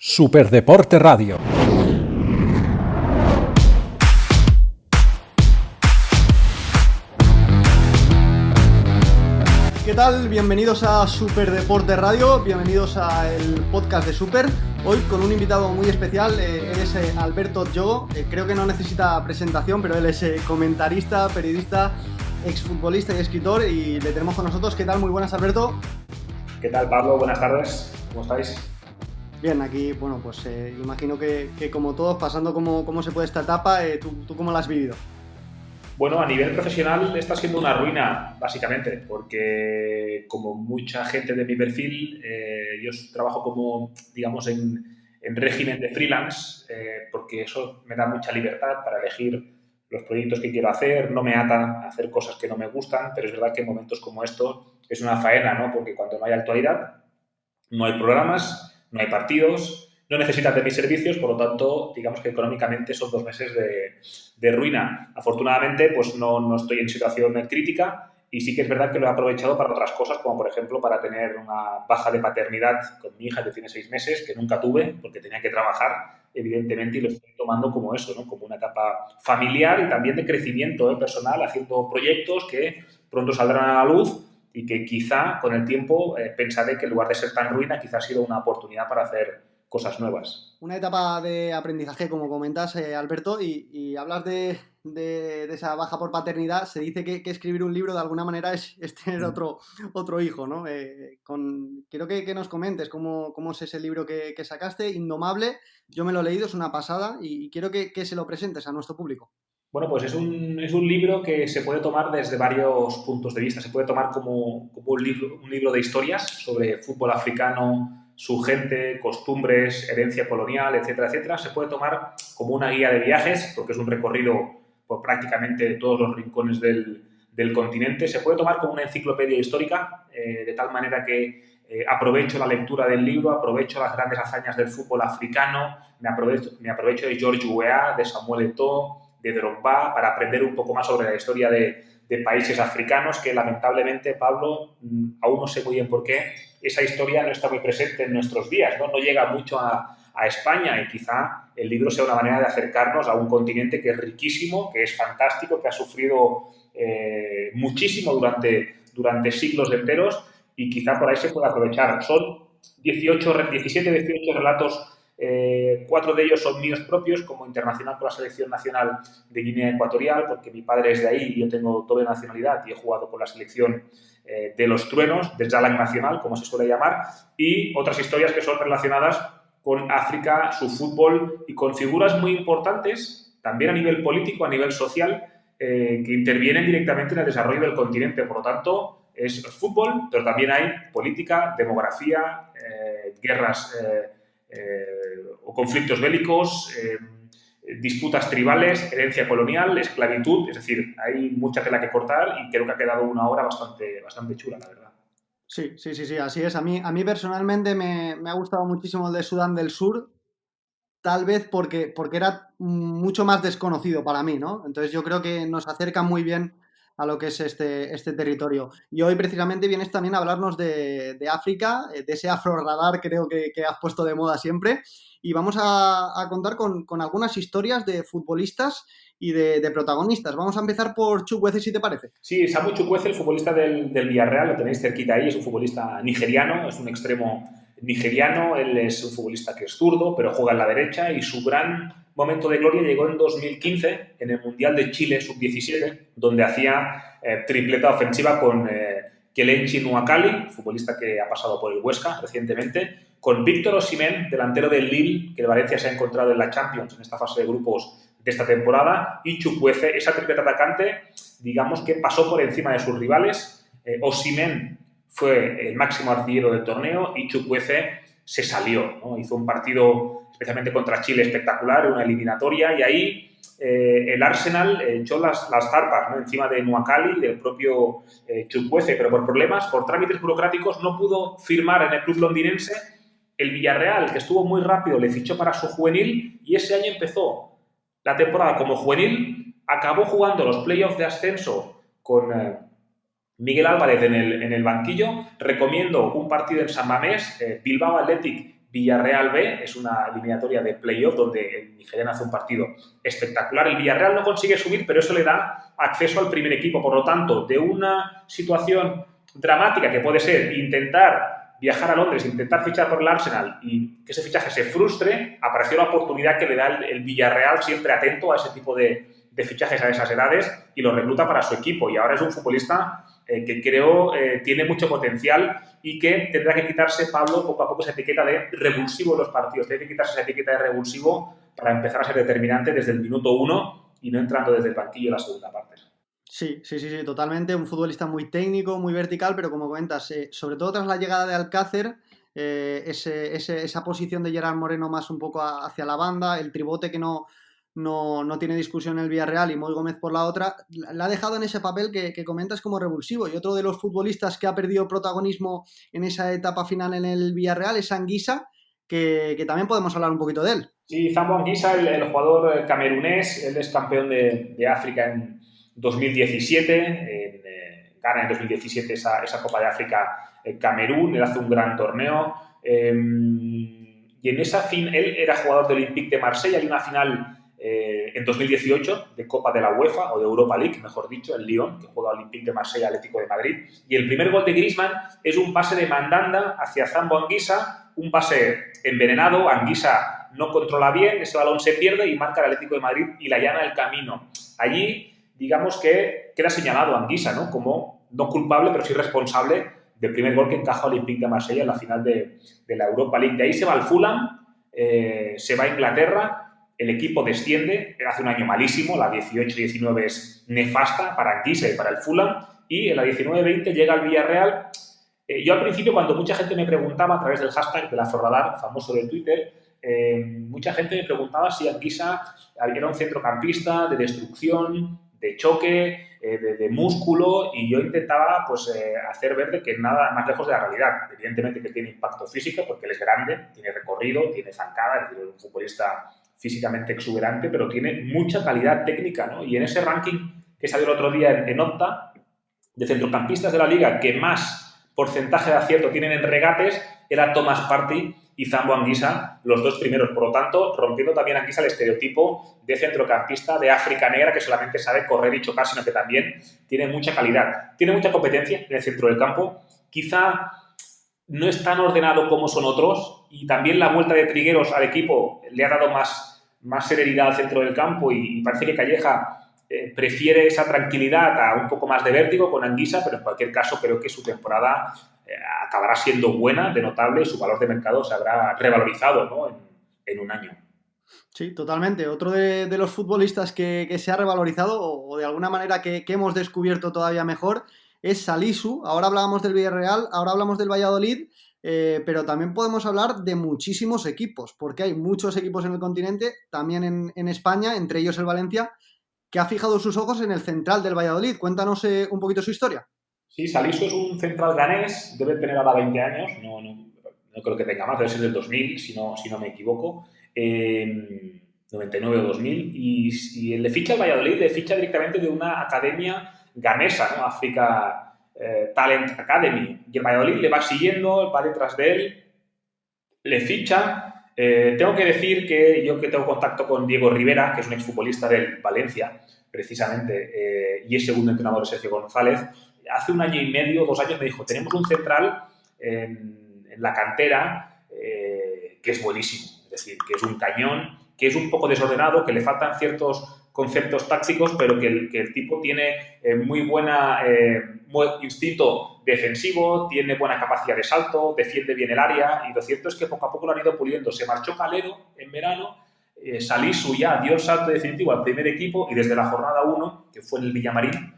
Superdeporte Radio. ¿Qué tal? Bienvenidos a Superdeporte Radio, bienvenidos al podcast de Super. Hoy con un invitado muy especial, él es Alberto Diogo. Creo que no necesita presentación, pero él es comentarista, periodista, exfutbolista y escritor, y le tenemos con nosotros. ¿Qué tal? Muy buenas, Alberto. ¿Qué tal, Pablo? Buenas tardes. ¿Cómo estáis? Bien, aquí, bueno, pues imagino que como todos, pasando cómo se puede esta etapa, ¿tú cómo la has vivido? Bueno, a nivel profesional está siendo una ruina, básicamente, porque como mucha gente de mi perfil, yo trabajo como, digamos, en régimen de freelance, porque eso me da mucha libertad para elegir los proyectos que quiero hacer, no me ata a hacer cosas que no me gustan, pero es verdad que en momentos como estos es una faena, ¿no? Porque cuando no hay actualidad, no hay programas, no hay partidos, no necesitas de mis servicios, por lo tanto, digamos que económicamente son 2 meses de ruina. Afortunadamente, pues no estoy en situación crítica y sí que es verdad que lo he aprovechado para otras cosas, como por ejemplo para tener una baja de paternidad con mi hija que tiene 6 meses, que nunca tuve porque tenía que trabajar, evidentemente, y lo estoy tomando como eso, ¿no? Como una etapa familiar y también de crecimiento personal, haciendo proyectos que pronto saldrán a la luz y que quizá con el tiempo pensaré que en lugar de ser tan ruina, quizá ha sido una oportunidad para hacer cosas nuevas. Una etapa de aprendizaje, como comentas, Alberto, y hablas de esa baja por paternidad. Se dice que escribir un libro de alguna manera es tener otro hijo, ¿no? Quiero que nos comentes cómo es ese libro que sacaste, Indomable. Yo me lo he leído, es una pasada, y quiero que se lo presentes a nuestro público. Bueno, pues es un libro que se puede tomar desde varios puntos de vista. Se puede tomar como un libro de historias sobre fútbol africano, su gente, costumbres, herencia colonial, etcétera, etcétera. Se puede tomar como una guía de viajes, porque es un recorrido por prácticamente todos los rincones del continente. Se puede tomar como una enciclopedia histórica, de tal manera que aprovecho la lectura del libro, aprovecho las grandes hazañas del fútbol africano, me aprovecho de George Weah, de Samuel Eto'o, de Drogba, para aprender un poco más sobre la historia de países africanos que lamentablemente, Pablo, aún no sé muy bien por qué, esa historia no está muy presente en nuestros días, no llega mucho a España, y quizá el libro sea una manera de acercarnos a un continente que es riquísimo, que es fantástico, que ha sufrido muchísimo durante siglos enteros, y quizá por ahí se pueda aprovechar. Son 17, 18 relatos. 4 de ellos son míos propios, como internacional con la selección nacional de Guinea Ecuatorial, porque mi padre es de ahí y yo tengo doble nacionalidad y he jugado con la selección de los truenos, del Jalang Nacional, como se suele llamar, y otras historias que son relacionadas con África, su fútbol y con figuras muy importantes, también a nivel político, a nivel social, que intervienen directamente en el desarrollo del continente. Por lo tanto, es fútbol, pero también hay política, demografía, guerras o conflictos bélicos, disputas tribales, herencia colonial, esclavitud. Es decir, hay mucha tela que cortar y creo que ha quedado una obra bastante chula, la verdad. Sí, así es. A mí personalmente me ha gustado muchísimo el de Sudán del Sur, tal vez porque era mucho más desconocido para mí, ¿no? Entonces yo creo que nos acerca muy bien a lo que es este territorio. Y hoy precisamente vienes también a hablarnos de África, de ese afroradar creo que has puesto de moda siempre, y vamos a contar con algunas historias de futbolistas y de protagonistas. Vamos a empezar por Chukwueze, si te parece. Sí, Samu Chukwueze, el futbolista del Villarreal, lo tenéis cerquita ahí, es un futbolista nigeriano, es un extremo nigeriano, él es un futbolista que es zurdo, pero juega en la derecha, y su gran momento de gloria llegó en 2015, en el Mundial de Chile Sub-17, donde hacía tripleta ofensiva con Kelechi Nuakali, futbolista que ha pasado por el Huesca recientemente, con Víctor Osimhen, delantero del Lille, que el Valencia se ha encontrado en la Champions en esta fase de grupos de esta temporada, y Chukwueze, esa tripleta atacante, digamos que pasó por encima de sus rivales. Osimhen fue el máximo artillero del torneo y Chukwueze se salió, ¿no? Hizo un partido, especialmente contra Chile, espectacular, una eliminatoria, y ahí el Arsenal echó las zarpas, ¿no?, encima de Nuakali y del propio Chukwueze, pero por problemas, por trámites burocráticos, no pudo firmar en el club londinense. El Villarreal, que estuvo muy rápido, le fichó para su juvenil y ese año empezó la temporada como juvenil, acabó jugando los playoffs de ascenso con Miguel Álvarez en el banquillo. Recomiendo un partido en San Mamés, Bilbao Athletic Villarreal B, es una eliminatoria de playoff donde el nigeriano hace un partido espectacular. El Villarreal no consigue subir, pero eso le da acceso al primer equipo. Por lo tanto, de una situación dramática que puede ser intentar viajar a Londres, intentar fichar por el Arsenal y que ese fichaje se frustre, apareció la oportunidad que le da el Villarreal, siempre atento a ese tipo de fichajes a esas edades, y lo recluta para su equipo. Y ahora es un futbolista que creo tiene mucho potencial y que tendrá que quitarse, Pablo, poco a poco esa etiqueta de revulsivo en los partidos. Tiene que quitarse esa etiqueta de revulsivo para empezar a ser determinante desde el minuto 1 y no entrando desde el banquillo en la segunda parte. Sí, totalmente. Un futbolista muy técnico, muy vertical, pero como comentas, sobre todo tras la llegada de Alcácer, esa posición de Gerard Moreno más un poco hacia la banda, el tribote que no tiene discusión en el Villarreal y Moy Gómez por la otra, la ha dejado en ese papel que comentas como revulsivo. Y otro de los futbolistas que ha perdido protagonismo en esa etapa final en el Villarreal es Anguissa, que también podemos hablar un poquito de él. Sí, Zambo Anguissa, el jugador camerunés, él es campeón de África en 2017, gana en 2017 esa Copa de África en Camerún, él hace un gran torneo. Y en esa él era jugador del Olympique de Marsella, hay una final en 2018 de Copa de la UEFA, o de Europa League, mejor dicho, en Lyon, que juega Olympique de Marsella, Atlético de Madrid. Y el primer gol de Griezmann es un pase de Mandanda hacia Zambo Anguissa, un pase envenenado. Anguissa no controla bien, ese balón se pierde y marca el Atlético de Madrid y le allana el camino. Allí, digamos que queda señalado Anguissa, ¿no?, como no culpable, pero sí responsable del primer gol que encaja Olympique de Marsella en la final de la Europa League. De ahí se va al Fulham, se va a Inglaterra, el equipo desciende, hace un año malísimo, la 18-19 es nefasta para Anguissa y para el Fulham, y en la 19-20 llega al Villarreal. Yo al principio, cuando mucha gente me preguntaba a través del hashtag de la Zorradar, famoso de Twitter, mucha gente me preguntaba si Anguissa era un centrocampista de destrucción, de choque, de músculo, y yo intentaba pues hacer ver de que nada más lejos de la realidad. Evidentemente que tiene impacto físico porque él es grande, tiene recorrido, tiene zancada, es decir, es un futbolista físicamente exuberante, pero tiene mucha calidad técnica, ¿no? Y en ese ranking que salió el otro día en Opta, de centrocampistas de la liga que más porcentaje de acierto tienen en regates, era Thomas Partey y Zambo Anguissa, los dos primeros. Por lo tanto, rompiendo también Anguissa el estereotipo de centrocampista de África negra que solamente sabe correr y chocar, sino que también tiene mucha calidad. Tiene mucha competencia en el centro del campo. Quizá no es tan ordenado como son otros, y también la vuelta de Trigueros al equipo le ha dado más serenidad al centro del campo, y parece que Calleja prefiere esa tranquilidad a un poco más de vértigo con Anguissa, pero en cualquier caso creo que su temporada acabará siendo buena, de notable, y su valor de mercado se habrá revalorizado, ¿no?, en un año. Sí, totalmente. Otro de los futbolistas que se ha revalorizado o de alguna manera que hemos descubierto todavía mejor es Salisu. Ahora hablábamos del Villarreal, ahora hablamos del Valladolid, pero también podemos hablar de muchísimos equipos, porque hay muchos equipos en el continente, también en España, entre ellos el Valencia, que ha fijado sus ojos en el central del Valladolid. Cuéntanos un poquito su historia. Sí, Salisu es un central ganés, debe tener ahora 20 años, no creo que tenga más, debe ser del 2000, si no me equivoco, 99 o 2000, y le ficha al Valladolid, le ficha directamente de una academia ganesa, ¿no?, Africa Talent Academy, y el Valladolid le va siguiendo, va detrás de él, le ficha. Tengo que decir que yo, que tengo contacto con Diego Rivera, que es un exfutbolista del Valencia, precisamente, y es segundo entrenador de Sergio González, hace un año y medio, 2 años, me dijo: tenemos un central en la cantera que es buenísimo, es decir, que es un cañón, que es un poco desordenado, que le faltan ciertos conceptos tácticos, pero que el tipo tiene muy buen instinto defensivo, tiene buena capacidad de salto, defiende bien el área, y lo cierto es que poco a poco lo han ido puliendo. Se marchó Calero en verano, Salisu ya dio el salto definitivo al primer equipo, y desde la jornada 1, que fue en el Villamarín,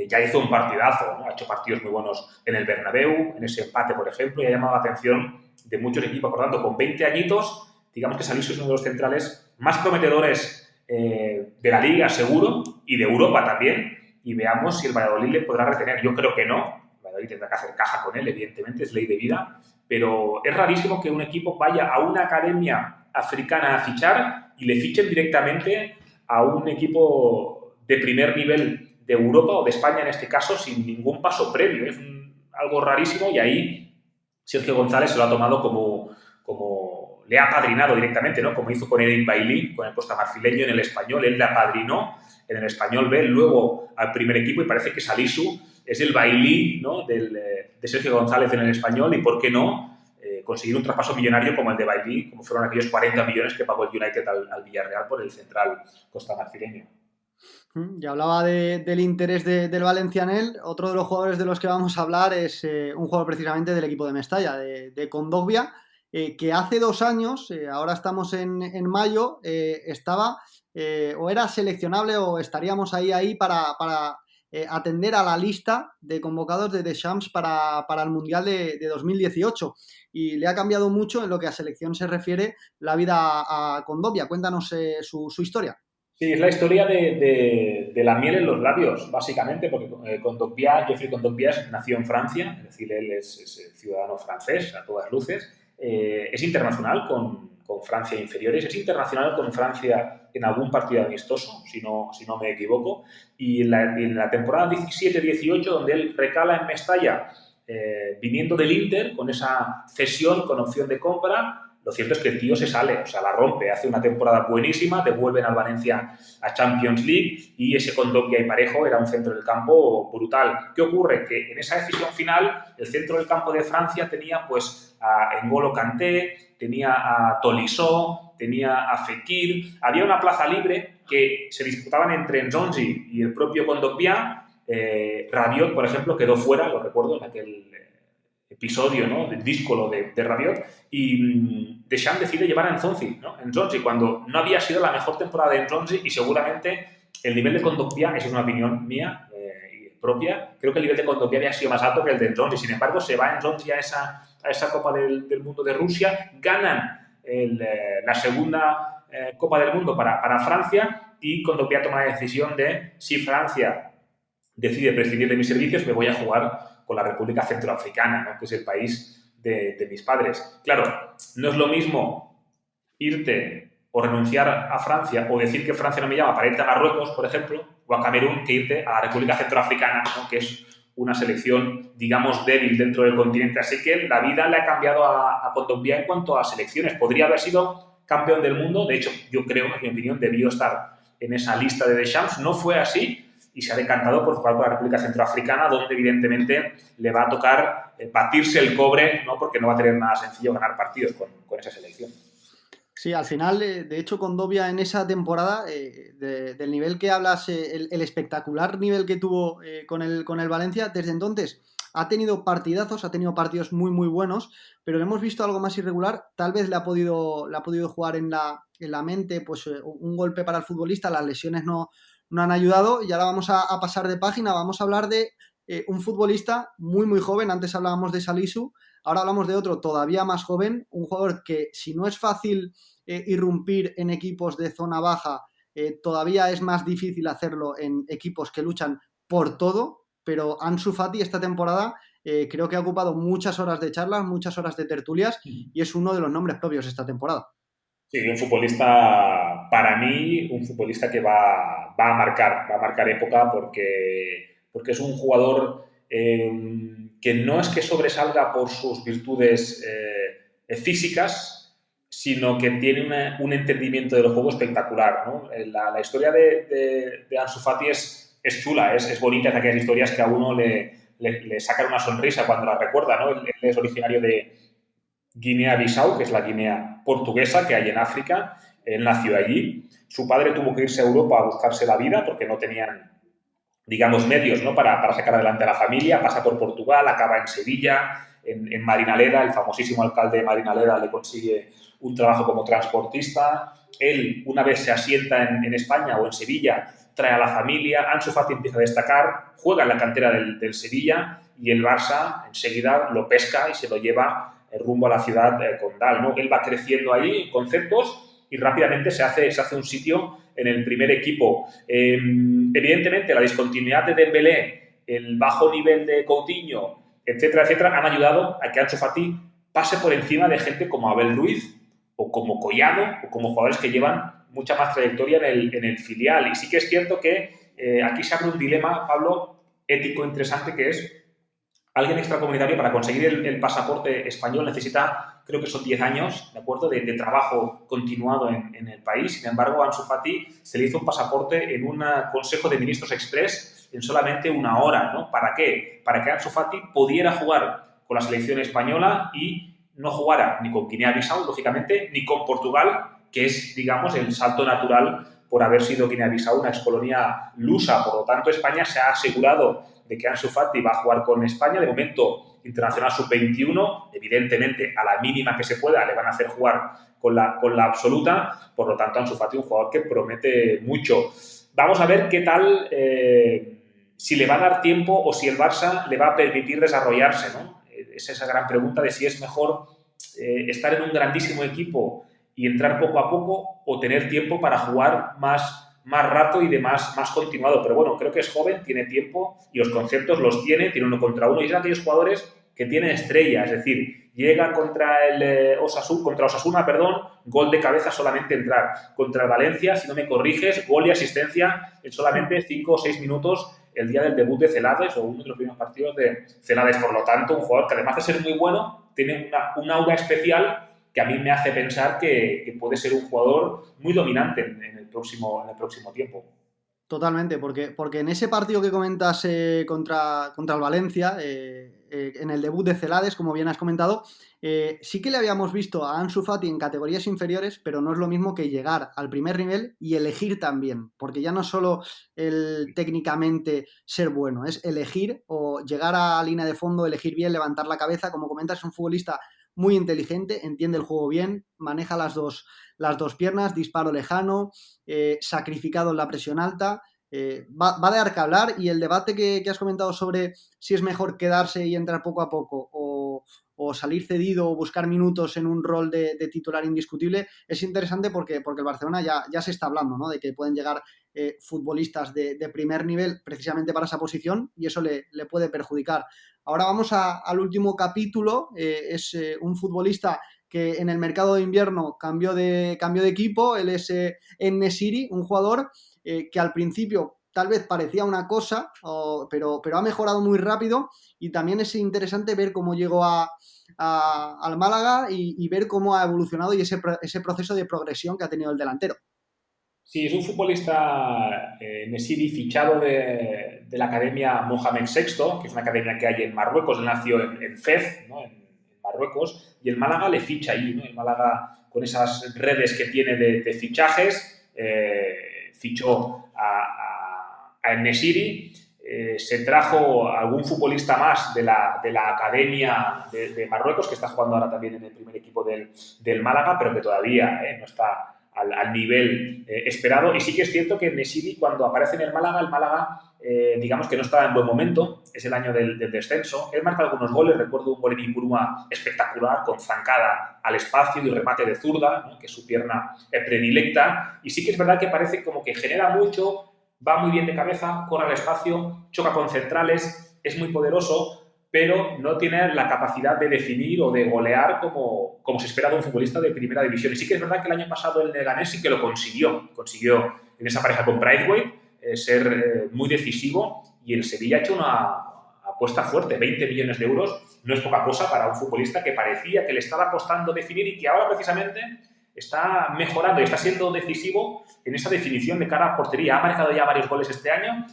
ya hizo un partidazo, ¿no? Ha hecho partidos muy buenos en el Bernabéu, en ese empate, por ejemplo, y ha llamado la atención de muchos equipos. Por tanto, con 20 añitos, digamos que Salisu es uno de los centrales más prometedores de la Liga, seguro, y de Europa también, y veamos si el Valladolid le podrá retener. Yo creo que no. El Valladolid tendrá que hacer caja con él, evidentemente, es ley de vida, pero es rarísimo que un equipo vaya a una academia africana a fichar y le fichen directamente a un equipo de primer nivel de Europa o de España en este caso, sin ningún paso previo. Es algo rarísimo, y ahí Sergio González se lo ha tomado como le ha apadrinado directamente, ¿no? Como hizo con Eric Bailly, con el costamarfileño en el Español, él le apadrinó en el Español B, luego al primer equipo, y parece que Salisu es el Bailly, ¿no? de Sergio González en el Español, y por qué no conseguir un traspaso millonario como el de Bailly, como fueron aquellos 40 millones que pagó el United al Villarreal por el central costamarfileño. Ya hablaba del interés del Valencia en él. Otro de los jugadores de los que vamos a hablar es un jugador precisamente del equipo de Mestalla, de Condovia, que hace 2 años, ahora estamos en mayo, estaba o era seleccionable o estaríamos ahí para atender a la lista de convocados de Deschamps para el Mundial de 2018. Y le ha cambiado mucho en lo que a selección se refiere la vida a Condovia. Cuéntanos su historia. Sí, es la historia de la miel en los labios, básicamente, porque Geoffrey Kondogbia nació en Francia, es decir, él es ciudadano francés a todas luces, es internacional con Francia inferiores, es internacional con Francia en algún partido amistoso, si no me equivoco, y en la temporada 17-18, donde él recala en Mestalla, viniendo del Inter, con esa cesión con opción de compra. Lo cierto es que el tío se sale, o sea, la rompe, hace una temporada buenísima, devuelven al Valencia a Champions League y ese Kondogbia y Parejo era un centro del campo brutal. ¿Qué ocurre? Que en esa decisión final el centro del campo de Francia tenía pues a N'Golo Kanté, tenía a Tolisso, tenía a Fekir, había una plaza libre que se disputaban entre Nzonzi y el propio Kondogbia. Rabiot, por ejemplo, quedó fuera, lo recuerdo, en aquel episodio, ¿no?, del díscolo de Rabiot, y Deschamps decide llevar a Nzonzi, ¿no? Nzonzi, cuando no había sido la mejor temporada de Nzonzi, y seguramente el nivel de Kondogbia, esa es una opinión mía propia, creo que el nivel de Kondogbia había sido más alto que el de Nzonzi. Sin embargo, se va Nzonzi a esa Copa del Mundo de Rusia, ganan la segunda Copa del Mundo para Francia, y Kondogbia toma la decisión de, si Francia decide prescindir de mis servicios, me voy a jugar con la República Centroafricana, ¿no?, que es el país de mis padres. Claro, no es lo mismo irte o renunciar a Francia o decir que Francia no me llama para irte a Marruecos, por ejemplo, o a Camerún, que irte a la República Centroafricana, ¿no?, que es una selección, digamos, débil dentro del continente. Así que la vida le ha cambiado a Kondogbia en cuanto a selecciones. Podría haber sido campeón del mundo. De hecho, yo creo, en mi opinión, debió estar en esa lista de Deschamps. No fue así y se ha decantado por jugar con la República Centroafricana, donde evidentemente le va a tocar batirse el cobre, ¿no?, porque no va a tener nada sencillo ganar partidos con esa selección. Sí, al final, de hecho, Condovia en esa temporada, del nivel que hablas, el espectacular nivel que tuvo con el Valencia, desde entonces ha tenido partidazos, ha tenido partidos muy, muy buenos, pero hemos visto algo más irregular. Tal vez le ha podido jugar en la mente pues, un golpe para el futbolista, las lesiones no han ayudado, y ahora vamos a pasar de página, vamos a hablar de un futbolista muy, muy joven. Antes hablábamos de Salisu, ahora hablamos de otro todavía más joven, un jugador que, si no es fácil irrumpir en equipos de zona baja, todavía es más difícil hacerlo en equipos que luchan por todo, pero Ansu Fati esta temporada creo que ha ocupado muchas horas de charlas, muchas horas de tertulias, y es uno de los nombres propios esta temporada. Sí, un futbolista, para mí, un futbolista que va a marcar época porque es un jugador que no es que sobresalga por sus virtudes físicas, sino que tiene un entendimiento del juego espectacular, ¿no? La historia de Ansu Fati es chula, es bonita, es aquellas historias que a uno le sacan una sonrisa cuando la recuerda, ¿no? Él es originario de Guinea-Bissau, que es la Guinea portuguesa que hay en África. Él nació allí. Su padre tuvo que irse a Europa a buscarse la vida porque no tenían, digamos, medios, ¿no?, para sacar adelante a la familia. Pasa por Portugal, acaba en Sevilla, en Marinaleda. El famosísimo alcalde de Marinaleda le consigue un trabajo como transportista. Él, una vez se asienta en España o en Sevilla, trae a la familia. Ansu Fati empieza a destacar, juega en la cantera del Sevilla, y el Barça enseguida lo pesca y se lo lleva rumbo a la ciudad condal, ¿no? Él va creciendo ahí en conceptos y rápidamente se hace un sitio en el primer equipo. Evidentemente, la discontinuidad de Dembélé, el bajo nivel de Coutinho, etcétera, etcétera, han ayudado a que Ansu Fati pase por encima de gente como Abel Ruiz o como Collado o como jugadores que llevan mucha más trayectoria en el filial. Y sí que es cierto que aquí se abre un dilema, Pablo, ético interesante, que es: alguien extracomunitario, para conseguir el pasaporte español, necesita creo que son 10 años, ¿de acuerdo?, de trabajo continuado en el país. Sin embargo, a Ansu Fati se le hizo un pasaporte en un Consejo de Ministros Express en solamente una hora, ¿no? ¿Para qué? Para que Ansu Fati pudiera jugar con la selección española y no jugara ni con Guinea-Bissau, lógicamente, ni con Portugal, que es, digamos, el salto natural por haber sido Guinea-Bissau una excolonia lusa. Por lo tanto, España se ha asegurado de que Ansu Fati va a jugar con España. De momento, internacional sub-21, evidentemente, a la mínima que se pueda, le van a hacer jugar con la absoluta. Por lo tanto, Ansu Fati, un jugador que promete mucho. Vamos a ver qué tal, si le va a dar tiempo o si el Barça le va a permitir desarrollarse, ¿no? Es esa gran pregunta de si es mejor estar en un grandísimo equipo y entrar poco a poco o tener tiempo para jugar más rato y de más continuado. Pero bueno, creo que es joven, tiene tiempo y los conceptos los tiene uno contra uno y son aquellos jugadores que tienen estrella, es decir, llega contra el Osasuna, gol de cabeza solamente entrar. Contra el Valencia, si no me corriges, gol y asistencia en solamente 5 o 6 minutos el día del debut de Celades o uno de los primeros partidos de Celades. Por lo tanto, un jugador que además de ser muy bueno, tiene un aura especial que a mí me hace pensar que puede ser un jugador muy dominante en el próximo tiempo. Totalmente, porque en ese partido que comentas contra el Valencia, en el debut de Celades, como bien has comentado, sí que le habíamos visto a Ansu Fati en categorías inferiores, pero no es lo mismo que llegar al primer nivel y elegir también, porque ya no solo el técnicamente ser bueno, es elegir o llegar a línea de fondo, elegir bien, levantar la cabeza. Como comentas, es un futbolista muy inteligente, entiende el juego bien, maneja las dos piernas, disparo lejano, sacrificado en la presión alta. Va a dar que hablar, y el debate que has comentado sobre si es mejor quedarse y entrar poco a poco o salir cedido o buscar minutos en un rol de titular indiscutible es interesante porque el Barcelona ya se está hablando, ¿no?, de que pueden llegar futbolistas de primer nivel precisamente para esa posición y eso le puede perjudicar. Ahora vamos al último capítulo. Es un futbolista que en el mercado de invierno cambió de equipo. Él es En-Nesyri, un jugador que al principio tal vez parecía una cosa, pero ha mejorado muy rápido, y también es interesante ver cómo llegó al Málaga y ver cómo ha evolucionado y ese proceso de progresión que ha tenido el delantero. Sí, es un futbolista, En-Nesyri, fichado de la Academia Mohamed VI, que es una academia que hay en Marruecos. Él nació en Fez, ¿no?, en Marruecos, y el Málaga le ficha allí, ¿no? El Málaga, con esas redes que tiene de fichajes, fichó a En-Nesyri. Se trajo algún futbolista más de la Academia de Marruecos, que está jugando ahora también en el primer equipo del Málaga, pero que todavía no está al nivel esperado. Y sí que es cierto que En-Nesyri, cuando aparece en el Málaga, digamos que no estaba en buen momento. Es el año del descenso. Él marca algunos goles. Recuerdo un gol en Ipurúa espectacular, con zancada al espacio y remate de zurda, ¿no?, que es su pierna predilecta. Y sí que es verdad que parece como que genera mucho, va muy bien de cabeza, corre al espacio, choca con centrales, es muy poderoso, pero no tiene la capacidad de definir o de golear como se espera de un futbolista de primera división. Y sí que es verdad que el año pasado el Leganés sí que lo consiguió en esa pareja con Braithwaite ser muy decisivo, y el Sevilla ha hecho una apuesta fuerte. 20 millones de euros no es poca cosa para un futbolista que parecía que le estaba costando definir y que ahora precisamente está mejorando y está siendo decisivo en esa definición de cara a portería. Ha marcado ya varios goles este año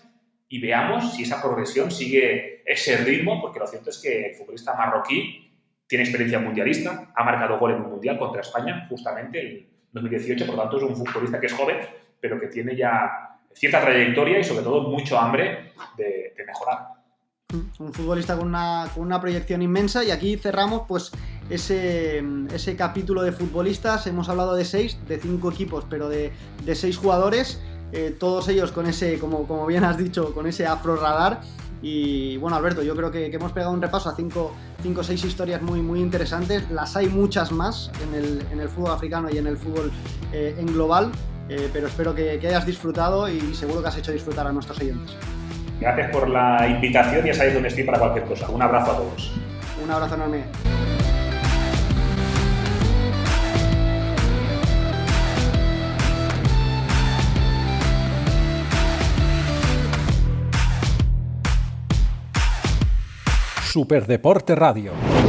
y veamos si esa progresión sigue ese ritmo, porque lo cierto es que el futbolista marroquí tiene experiencia mundialista, ha marcado gol en un mundial contra España, justamente en 2018, por lo tanto es un futbolista que es joven, pero que tiene ya cierta trayectoria y sobre todo mucho hambre de mejorar. Un futbolista con una proyección inmensa. Y aquí cerramos pues ese capítulo de futbolistas. Hemos hablado de 5 equipos, pero de 6 jugadores, todos ellos con ese, como bien has dicho, con ese afro radar. Y bueno, Alberto, yo creo que hemos pegado un repaso a 5 o 6 historias muy, muy interesantes. Las hay muchas más en el fútbol africano y en el fútbol en global, pero espero que hayas disfrutado, y seguro que has hecho disfrutar a nuestros oyentes. Gracias por la invitación, ya sabéis dónde estoy para cualquier cosa. Un abrazo a todos. Un abrazo enorme. Superdeporte Radio.